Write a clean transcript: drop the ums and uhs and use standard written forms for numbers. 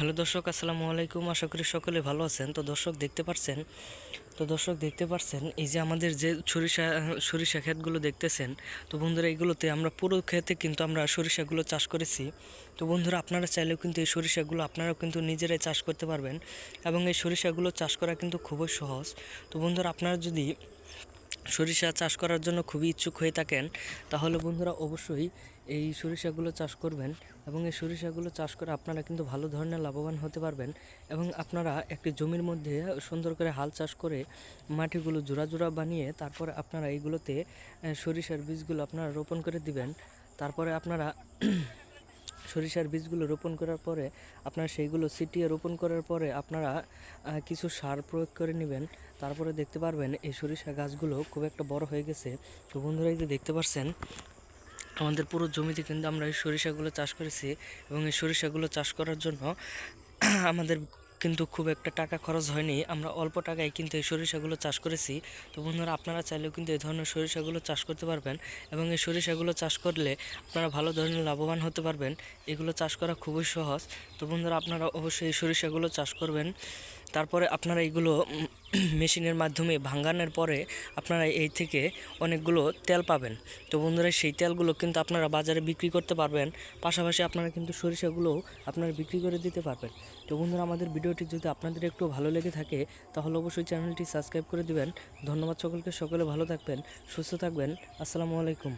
Hello দর্শক, আসসালামু আলাইকুম। আশা করি সকলে ভালো আছেন। তো দর্শক দেখতে পারছেন এই যে আমাদের যে সরিষা ক্ষেতগুলো দেখতেছেন। তো বন্ধুরা, এগুলোতে আমরা পুরো ক্ষেতে কিন্তু আমরা সরিষাগুলো চাষ করেছি। তো বন্ধুরা, আপনারা চাইলেও কিন্তু এই সরিষাগুলো আপনারাও কিন্তু নিজেরাই চাষ করতে পারবেন এবং এই সরিষাগুলো চাষ করা কিন্তু খুবই সহজ। তো বন্ধুরা, আপনারা যদি সরিষা চাষ করার জন্য খুবই ইচ্ছুক হয়ে থাকেন, তাহলে বন্ধুরা অবশ্যই এই সরিষাগুলো চাষ করবেন এবং এই সরিষাগুলো চাষ করে আপনারা কিন্তু ভালো ধরনের লাভবান হতে পারবেন। এবং আপনারা একটি জমির মধ্যে সুন্দর করে হাল চাষ করে মাটিগুলো জোড়া জোড়া বানিয়ে তারপরে আপনারা এইগুলোতে সরিষার বীজগুলো আপনারা রোপণ করে দিবেন। তারপরে আপনারা সরিষার বীজগুলো রোপণ করার পরে আপনারা সেইগুলো ছিটিয়ে রোপণ করার পরে আপনারা কিছু সার প্রয়োগ করে নেবেন। তারপরে দেখতে পারবেন এই সরিষা গাছগুলো খুব একটা বড় হয়ে গেছে। তো বন্ধুরা, এই যে দেখতে পাচ্ছেন আমাদের পুরো জমিতে কিন্তু আমরা এই সরিষাগুলো চাষ করেছি এবং এই সরিষাগুলো চাষ করার জন্য আমাদের কিন্তু খুব একটা টাকা খরচ হয়নি। আমরা অল্প টাকায় কিন্তু এই সরিষাগুলো চাষ করেছি। তো বন্ধুরা, আপনারা চাইলেও কিন্তু এই ধরনের সরিষাগুলো চাষ করতে পারবেন এবং এই সরিষাগুলো চাষ করলে আপনারা ভালো ধরনের লাভবান হতে পারবেন। এগুলো চাষ করা খুবই সহজ। তো বন্ধুরা, আপনারা অবশ্যই এই সরিষাগুলো চাষ করবেন। তারপরে আপনারা এইগুলো মেশিনের মাধ্যমে ভাঙানোর পরে আপনারা এই থেকে অনেকগুলো তেল পাবেন। তো বন্ধুরা, সেই তেলগুলো কিন্তু আপনারা বাজারে বিক্রি করতে পারবেন। পাশাপাশি আপনারা কিন্তু সরিষাগুলোও আপনারা বিক্রি করে দিতে পারবেন। তো বন্ধুরা, আমাদের ভিডিওটি যদি আপনাদের একটু ভালো লেগে থাকে তাহলে অবশ্যই চ্যানেলটি সাবস্ক্রাইব করে দিবেন। ধন্যবাদ সকলকে। সকলে ভালো থাকবেন, সুস্থ থাকবেন। আসসালামু আলাইকুম।